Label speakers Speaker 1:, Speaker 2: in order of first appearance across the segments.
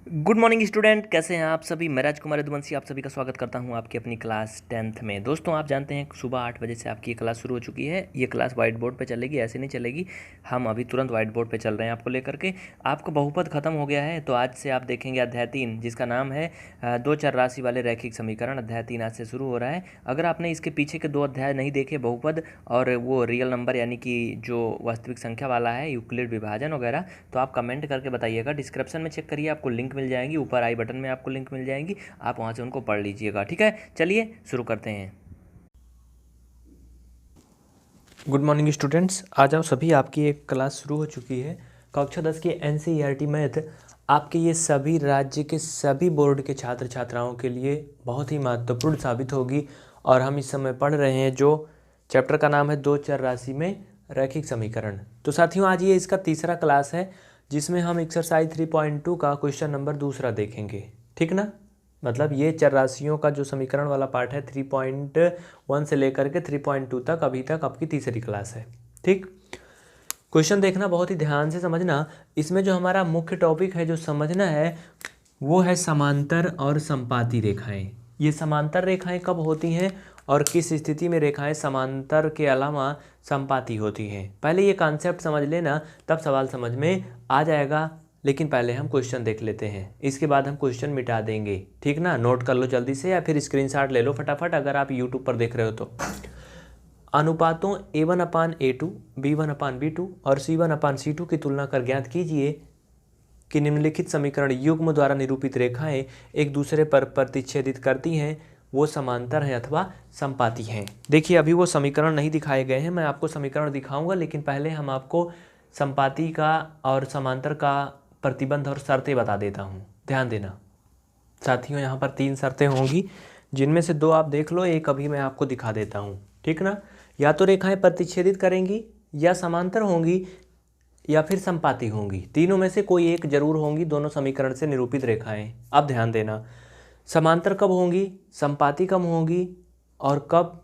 Speaker 1: Good morning student, कैसे हैं आप सभी। मैं राजकुमार यदुवंशी आप सभी का स्वागत करता हूं आपकी अपनी क्लास 10th में। दोस्तों, आप जानते हैं सुबह 8 बजे से आपकी ये क्लास शुरू हो चुकी है। ये क्लास वाइट बोर्ड पे चलेगी, ऐसे नहीं चलेगी। हम अभी तुरंत वाइट बोर्ड पे चल रहे हैं आपको लेकर के। आपका बहुपद खत्म हो गया है, तो आज से आप देखेंगे अध्याय 3, जिसका नाम है दो चर राशि वाले रैखिक समीकरण। अध्याय 3 आज से शुरू हो रहा है। अगर आपने इसके पीछे के 2 अध्याय नहीं देखे, बहुपद और वो रियल नंबर यानी कि जो वास्तविक संख्या वाला है, यूक्लिड विभाजन वगैरह, तो आप कमेंट करके बताइएगा। डिस्क्रिप्शन में चेक करिए, आपको लिंक मिल जाएगी, ऊपर आई बटन में आपको लिंक मिल जाएगी, आप वहाँ से उनको पढ़ लीजिएगा। ठीक है, चलिए शुरू करते हैं। गुड मॉर्निंग स्टूडेंट्स, आ जाओ सभी, आपकी एक क्लास शुरू हो चुकी है। कक्षा 10 की NCERT मैथ आपके ये सभी राज्य के सभी बोर्ड के छात्र छात्राओं के लिए बहुत ही महत्वपूर्ण साबित होगी। और हम इस समय पढ़ रहे हैं जो चैप्टर का नाम है दो चर राशि में रैखिक समीकरण। तो साथियों, आज ये इसका तीसरा क्लास है, जिसमें हम एक्सरसाइज 3.2 का क्वेश्चन नंबर दूसरा देखेंगे। ठीक ना, मतलब ये चर राशियों का जो समीकरण वाला पार्ट है 3.1 से लेकर के 3.2 तक, अभी तक आपकी तीसरी क्लास है। ठीक, क्वेश्चन देखना, बहुत ही ध्यान से समझना। इसमें जो हमारा मुख्य टॉपिक है जो समझना है वो है समांतर और संपाती रेखाएं। ये समांतर रेखाएं कब होती हैं और किस स्थिति में रेखाएं समांतर के अलावा संपाती होती हैं। पहले ये कॉन्सेप्ट समझ लेना, तब सवाल समझ में आ जाएगा। लेकिन पहले हम क्वेश्चन देख लेते हैं, इसके बाद हम क्वेश्चन मिटा देंगे। ठीक ना, नोट कर लो जल्दी से या फिर स्क्रीनशॉट ले लो फटाफट, अगर आप यूट्यूब पर देख रहे हो तो। अनुपातों A1/A2, B1/B2 और C1/C2 की तुलना कर ज्ञात कीजिए कि निम्नलिखित समीकरण युग्म द्वारा निरूपित रेखाएं एक दूसरे पर प्रतिच्छेदित करती हैं, वो समांतर हैं अथवा संपाती हैं। देखिए, अभी वो समीकरण नहीं दिखाए गए हैं, मैं आपको समीकरण दिखाऊंगा, लेकिन पहले हम आपको संपाती का और समांतर का प्रतिबंध और शर्तें बता देता हूँ। ध्यान देना साथियों, यहाँ पर 3 शर्तें होंगी, जिनमें से 2 आप देख लो, एक अभी मैं आपको दिखा देता हूँ। ठीक ना, या तो रेखाएं प्रतिच्छेदित करेंगी, या समांतर होंगी, या फिर संपाती होंगी। तीनों में से कोई एक जरूर होंगी दोनों समीकरण से निरूपित रेखाएं। अब ध्यान देना, समांतर कब होंगी, संपाती कब होंगी और कब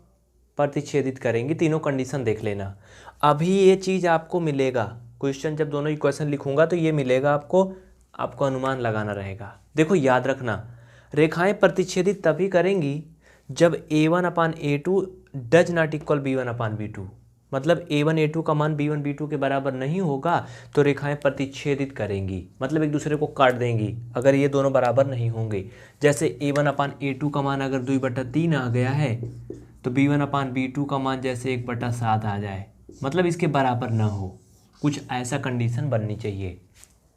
Speaker 1: प्रतिच्छेदित करेंगी, तीनों कंडीशन देख लेना। अभी ये चीज़ आपको मिलेगा, क्वेश्चन जब दोनों इक्वेशन लिखूंगा तो ये मिलेगा आपको अनुमान लगाना रहेगा। देखो, याद रखना, रेखाएं प्रतिच्छेदित तभी करेंगी जब A1/A2 does not equal B1/B2। मतलब A1/A2 का मान B1/B2 के बराबर नहीं होगा तो रेखाएं प्रतिच्छेदित करेंगी, मतलब एक दूसरे को काट देंगी अगर ये दोनों बराबर नहीं होंगे। जैसे A1/A2 का मान अगर 2/3 आ गया है तो B1/B2 का मान जैसे 1/7 आ जाए, मतलब इसके बराबर ना हो, कुछ ऐसा कंडीशन बननी चाहिए।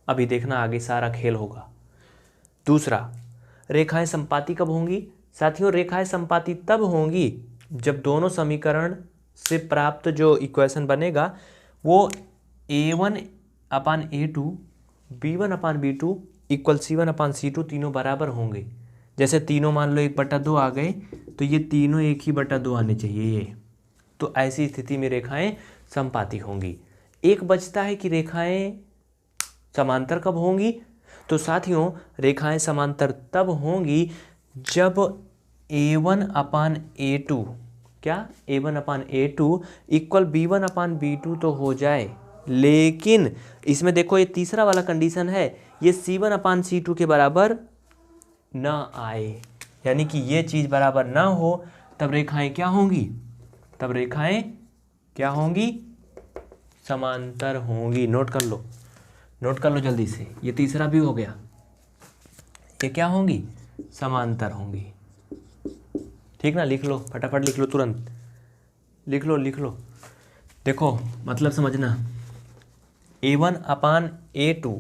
Speaker 1: अभी देखना आगे सारा खेल होगा। दूसरा, रेखाएं संपाती कब होंगी। साथियों, रेखाएं संपाती तब होंगी जब दोनों समीकरण से प्राप्त जो इक्वेशन बनेगा वो A1/A2 B1/B2 इक्वल C1/C2 तीनों बराबर होंगे। जैसे तीनों मान लो 1/2 आ गए, तो ये तीनों 1/2 आने चाहिए ये। तो ऐसी स्थिति में रेखाएं संपाती होंगी। एक बचता है कि रेखाएं समांतर कब होंगी। तो साथियों, रेखाएं समांतर तब होंगी जब A1/A2 क्या A1/A2 इक्वल B1/B2 तो हो जाए, लेकिन इसमें देखो ये तीसरा वाला कंडीशन है, ये C1/C2 के बराबर ना आए, यानी कि ये चीज़ बराबर ना हो, तब रेखाएं क्या होंगी, तब रेखाएं क्या होंगी, समांतर होंगी। नोट कर लो, नोट कर लो जल्दी से, ये तीसरा भी हो गया। ये क्या होंगी, समांतर होंगी। ठीक ना, लिख लो फटाफट, लिख लो तुरंत, लिख लो। देखो मतलब समझना, A1/A2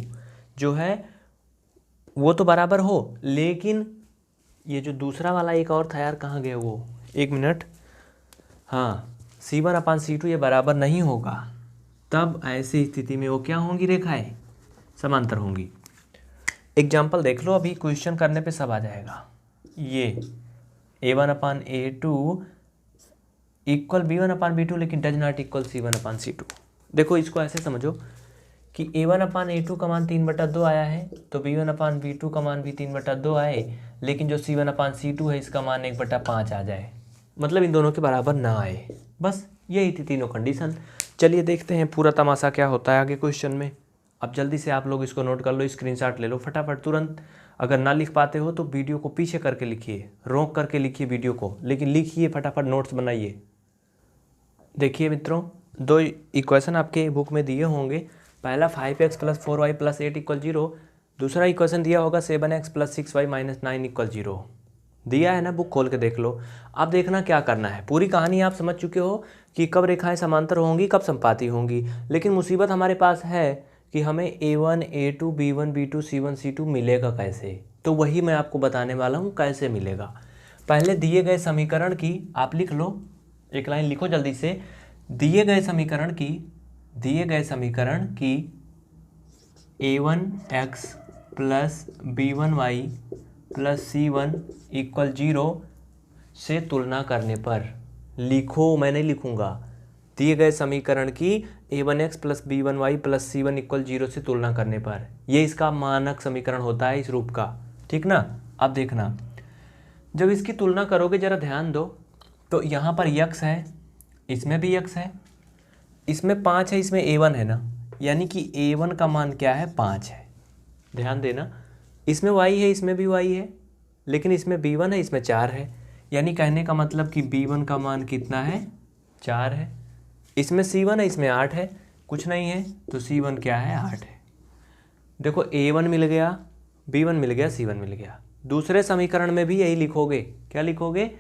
Speaker 1: जो है वो तो बराबर हो, लेकिन ये जो दूसरा वाला एक और था यार, कहाँ गया वो, एक मिनट, हाँ, C1/C2 ये बराबर नहीं होगा, तब ऐसी स्थिति में वो क्या होंगी, रेखाएं समांतर होंगी। एग्जाम्पल देख लो, अभी क्वेश्चन करने पे सब आ जाएगा। ये A1/A2 इक्वल B1/B2 लेकिन डज नॉट इक्वल C1/C2। देखो, इसको ऐसे समझो कि A1/A2 का मान 3/2 आया है, तो B1/B2 का मान भी 3/2 आए, लेकिन जो C1/C2 है इसका मान 1/5 आ जाए, मतलब इन दोनों के बराबर ना आए। बस यही थी तीनों कंडीशन। चलिए देखते हैं पूरा तमाशा क्या होता है आगे क्वेश्चन में। अब जल्दी से आप लोग इसको नोट कर लो, स्क्रीनशॉट ले लो फटाफट तुरंत। अगर ना लिख पाते हो तो वीडियो को पीछे करके लिखिए, रोक करके लिखिए वीडियो को, लेकिन लिखिए फटाफट, नोट्स बनाइए। देखिए मित्रों, दो इक्वेशन आपके बुक में दिए होंगे। पहला 5x + 4y + 8 = 0। दूसरा इक्वेशन दिया होगा 7x + 6y - 9 = 0। दिया है ना, बुक खोल के देख लो। अब देखना क्या करना है। पूरी कहानी आप समझ चुके हो कि कब रेखाएं समांतर होंगी, कब संपाती होंगी। लेकिन मुसीबत हमारे पास है कि हमें a1 a2 b1 b2 c1 c2 मिलेगा कैसे। तो वही मैं आपको बताने वाला हूँ कैसे मिलेगा। पहले दिए गए समीकरण की आप लिख लो, एक लाइन लिखो जल्दी से। दिए गए समीकरण की a1x + b1y + c1 = 0 से तुलना करने पर, लिखो, मैं नहीं लिखूंगा। दिए गए समीकरण की a1x + b1y + c1 = 0 से तुलना करने पर, ये इसका मानक समीकरण होता है इस रूप का, ठीक ना। अब देखना, जब इसकी तुलना करोगे जरा ध्यान दो, तो यहाँ पर x है, इसमें भी x है, इसमें 5 है, इसमें a1 है ना, यानी कि a1 का मान क्या है, 5 है। ध्यान देना, इसमें y है, इसमें भी y है, लेकिन इसमें b1 है, इसमें 4 है। यानी कहने का मतलब कि b1 का मान कितना है, 4 है। इसमें c1 है, इसमें 8 है, कुछ नहीं है, तो c1 क्या है, 8 है। देखो a1 मिल गया, b1 मिल गया, c1 मिल गया। दूसरे समीकरण में भी यही लिखोगे। क्या लिखोगे?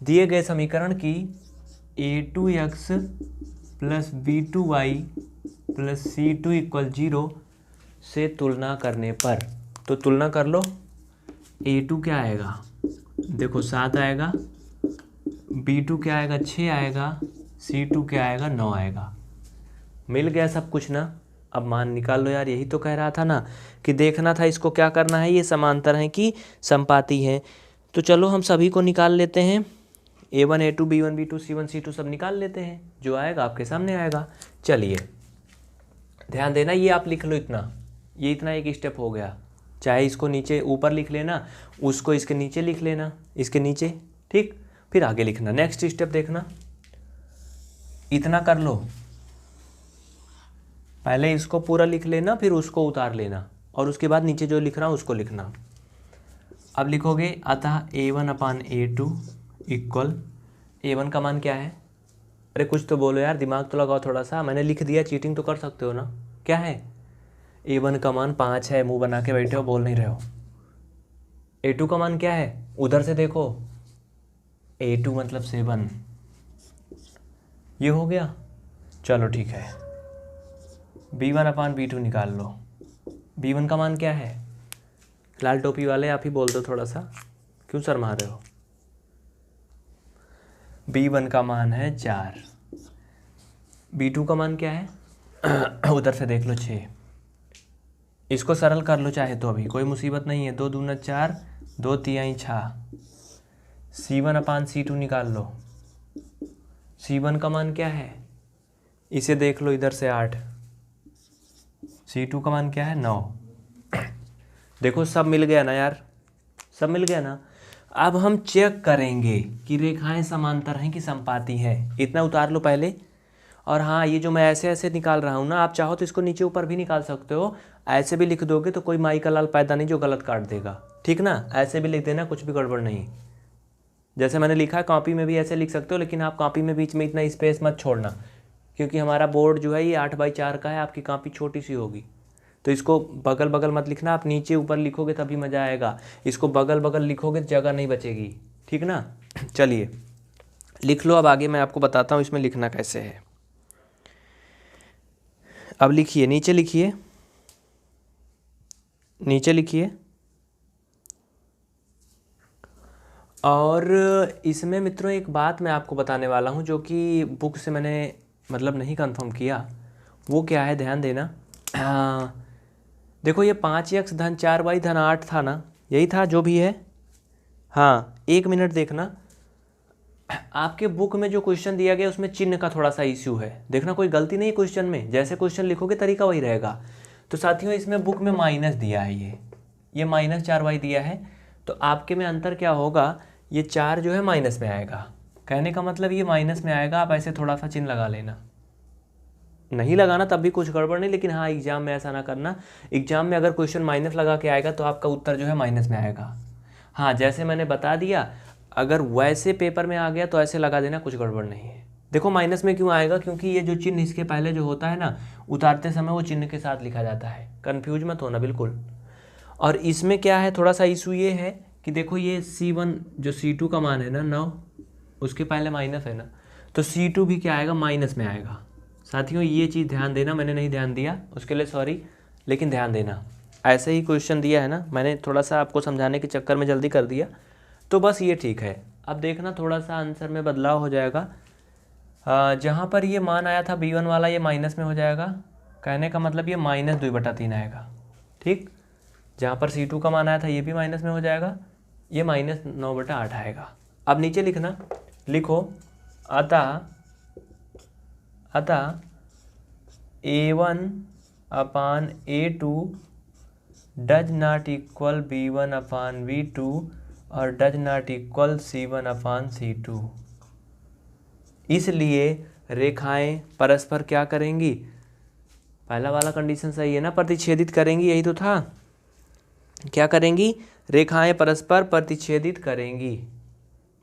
Speaker 1: दिए गए समीकरण की a2x + b2y + c2 = 0 से तुलना करने पर, तो तुलना कर लो। a2 क्या आएगा, देखो 7 आएगा, b2 क्या आएगा, 6 आएगा, c2 क्या आएगा, 9 आएगा। मिल गया सब कुछ ना। अब मान निकाल लो यार, यही तो कह रहा था ना कि देखना था इसको क्या करना है, ये समांतर हैं कि संपाती हैं। तो चलो हम सभी को निकाल लेते हैं, a1 a2 b1 b2 c1 c2 सब निकाल लेते हैं, जो आएगा आपके सामने आएगा। चलिए ध्यान देना, ये आप लिख लो इतना, ये इतना एक स्टेप हो गया। चाहे इसको नीचे ऊपर लिख लेना, उसको इसके नीचे लिख लेना, इसके नीचे, ठीक। फिर आगे लिखना, नेक्स्ट स्टेप देखना, इतना कर लो, पहले इसको पूरा लिख लेना, फिर उसको उतार लेना, और उसके बाद नीचे जो लिख रहा हूँ उसको लिखना। अब लिखोगे, अतः a1/a2 = a1 का मान क्या है। अरे कुछ तो बोलो यार, दिमाग तो लगाओ थोड़ा सा। मैंने लिख दिया, चीटिंग तो कर सकते हो ना। क्या है, a1 का मान 5 है, मुंह बना के बैठे हो, बोल नहीं रहे हो। a2 का मान क्या है, उधर से देखो, a2 मतलब 7, ये हो गया। चलो ठीक है, b1/b2 निकाल लो। b1 का मान क्या है, लाल टोपी वाले आप ही बोल दो थोड़ा सा, क्यों शर्मा रहे हो। b1 का मान है 4, b2 का मान क्या है उधर से देख लो 6। इसको सरल कर लो चाहे तो, अभी कोई मुसीबत नहीं है। 2 दूना 4, 2 तिहाई 6, c1/c2 निकाल लो। c1 का मान क्या है, इसे देख लो इधर से 8, c2 का मान क्या है, 9। देखो सब मिल गया ना यार, सब मिल गया ना। अब हम चेक करेंगे कि रेखाएं समांतर हैं कि संपाती हैं। इतना उतार लो पहले। और हाँ, ये जो मैं ऐसे ऐसे निकाल रहा हूँ ना, आप चाहो तो इसको नीचे ऊपर भी निकाल सकते हो। ऐसे भी लिख दोगे तो कोई माई का लाल पैदा नहीं जो गलत काट देगा, ठीक ना। ऐसे भी लिख देना, कुछ भी गड़बड़ नहीं। जैसे मैंने लिखा है कॉपी में भी ऐसे लिख सकते हो, लेकिन आप कॉपी में बीच में इतना स्पेस मत छोड़ना, क्योंकि हमारा बोर्ड जो है ये 8x4 का है, आपकी कॉपी छोटी सी होगी। तो इसको बगल बगल मत लिखना, आप नीचे ऊपर लिखोगे तभी मज़ा आएगा। इसको बगल बगल लिखोगे जगह नहीं बचेगी, ठीक ना। चलिए लिख लो। अब आगे मैं आपको बताता हूँ इसमें लिखना कैसे है। अब लिखिए, नीचे लिखिए, नीचे लिखिए। और इसमें मित्रों एक बात मैं आपको बताने वाला हूँ, जो कि बुक से मैंने मतलब नहीं कंफर्म किया। वो क्या है, ध्यान देना। देखो ये 5x - 4y - 8 था ना, यही था जो भी है। हाँ, 1 मिनट देखना, आपके बुक में जो क्वेश्चन दिया गया उसमें चिन्ह का थोड़ा सा इश्यू है। देखना कोई गलती नहीं क्वेश्चन में, जैसे क्वेश्चन लिखोगे तरीका वही रहेगा। तो साथियों इसमें बुक में माइनस दिया है, ये -4y दिया है। तो आपके में अंतर क्या होगा, ये 4 जो है माइनस में आएगा। कहने का मतलब ये माइनस में आएगा, आप ऐसे थोड़ा सा चिन्ह लगा लेना। नहीं लगाना तब भी कुछ गड़बड़ नहीं, लेकिन हाँ एग्जाम में ऐसा ना करना। एग्जाम में अगर क्वेश्चन माइनस लगा के आएगा तो आपका उत्तर जो है माइनस में आएगा। हाँ जैसे मैंने बता दिया, अगर वैसे पेपर में आ गया तो ऐसे लगा देना, कुछ गड़बड़ नहीं है। देखो माइनस में क्यों आएगा, क्योंकि ये जो चिन्ह इसके पहले जो होता है ना, उतारते समय वो चिन्ह के साथ लिखा जाता है, कन्फ्यूज मत होना बिल्कुल। और इसमें क्या है, थोड़ा सा इशू ये है कि देखो ये C1 जो C2 का मान है ना 9, उसके पहले माइनस है ना, तो C2 भी क्या आएगा, माइनस में आएगा। साथियों ये चीज़ ध्यान देना, मैंने नहीं ध्यान दिया उसके लिए सॉरी, लेकिन ध्यान देना। ऐसे ही क्वेश्चन दिया है ना, मैंने थोड़ा सा आपको समझाने के चक्कर में जल्दी कर दिया, तो बस ये ठीक है। अब देखना थोड़ा सा आंसर में बदलाव हो जाएगा। जहाँ पर ये मान आया था B1 वाला, ये माइनस में हो जाएगा। कहने का मतलब ये -2/3 आएगा, ठीक। जहाँ पर C2 का मान आया था ये भी माइनस में हो जाएगा, ये -9/8 आएगा। अब नीचे लिखना, लिखो अतः A1/A2 does not equal B1/B2 और डज नॉट इक्वल C1/C2। इसलिए रेखाएं परस्पर क्या करेंगी, पहला वाला कंडीशन सही है ना, प्रतिच्छेदित करेंगी, यही तो था। क्या करेंगी, रेखाएं परस्पर प्रतिच्छेदित करेंगी।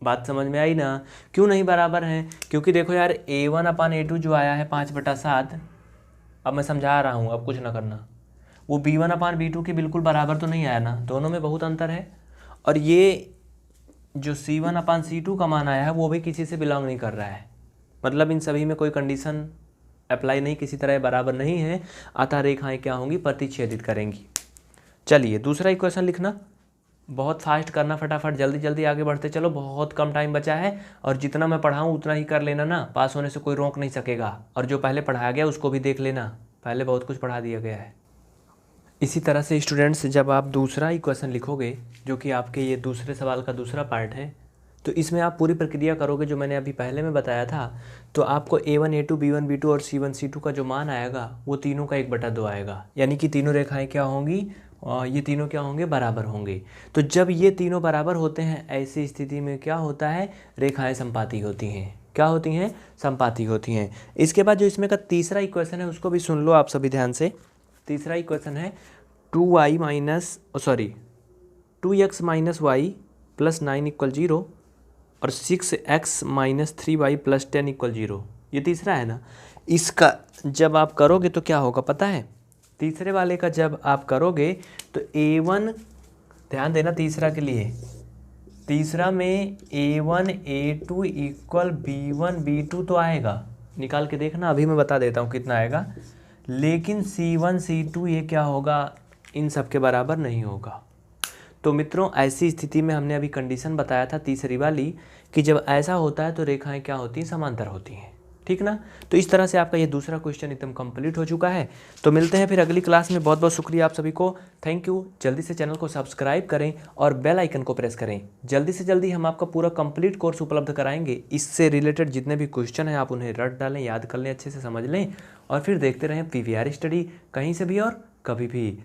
Speaker 1: बात समझ में आई ना। क्यों नहीं बराबर हैं, क्योंकि देखो यार A1/A2 जो आया है 5/7, अब मैं समझा रहा हूँ, अब कुछ ना करना, वो B1/B2 के बिल्कुल बराबर तो नहीं आया ना, दोनों में बहुत अंतर है। और ये जो C1/C2 का मान आया है वो भी किसी से बिलोंग नहीं कर रहा है, मतलब इन सभी में कोई कंडीशन अप्लाई नहीं, किसी तरह बराबर नहीं है, अतः रेखाएं क्या होंगी, प्रतिच्छेदित करेंगी। चलिए दूसरा इक्वेशन लिखना, बहुत फास्ट करना, फटाफट जल्दी जल्दी आगे बढ़ते चलो, बहुत कम टाइम बचा है, और जितना मैं पढ़ाऊँ उतना ही कर लेना ना, पास होने से कोई रोक नहीं सकेगा। और जो पहले पढ़ाया गया उसको भी देख लेना, पहले बहुत कुछ पढ़ा दिया गया है। इसी तरह से स्टूडेंट्स जब आप दूसरा इक्वेशन लिखोगे, जो कि आपके ये दूसरे सवाल का दूसरा पार्ट है, तो इसमें आप पूरी प्रक्रिया करोगे जो मैंने अभी पहले में बताया था, तो आपको A1/A2 B1/B2 और C1/C2 का जो मान आएगा वो तीनों का 1/2 आएगा, यानी कि तीनों रेखाएं क्या होंगी, ये तीनों क्या होंगे, बराबर होंगे। तो जब ये तीनों बराबर होते हैं, ऐसी स्थिति में क्या होता है, रेखाएं संपाती होती हैं। क्या होती हैं, संपाती होती हैं। इसके बाद जो इसमें का तीसरा इक्वेशन है उसको भी सुन लो आप सभी ध्यान से। तीसरा इक्वेशन है 2x - y + 9 = 0 और 6x - 3y + 10 = 0। ये तीसरा है ना, इसका जब आप करोगे तो क्या होगा पता है, तीसरे वाले का जब आप करोगे तो A1, ध्यान देना तीसरा के लिए, तीसरा में A1/A2 = B1/B2 तो आएगा, निकाल के देखना, अभी मैं बता देता हूँ कितना आएगा। लेकिन C1/C2 ये क्या होगा, इन सब के बराबर नहीं होगा। तो मित्रों ऐसी स्थिति में हमने अभी कंडीशन बताया था तीसरी वाली, कि जब ऐसा होता है तो रेखाएं क्या होती हैं, समांतर होती हैं, ठीक ना। तो इस तरह से आपका ये दूसरा क्वेश्चन एकदम कंप्लीट हो चुका है। तो मिलते हैं फिर अगली क्लास में। बहुत बहुत शुक्रिया आप सभी को, थैंक यू। जल्दी से चैनल को सब्सक्राइब करें और बेल आइकन को प्रेस करें। जल्दी से जल्दी हम आपका पूरा कंप्लीट कोर्स उपलब्ध कराएंगे। इससे रिलेटेड जितने भी क्वेश्चन हैं आप उन्हें रट डालें, याद कर लें, अच्छे से समझ लें और फिर देखते रहें PVR स्टडी, कहीं से भी और कभी भी।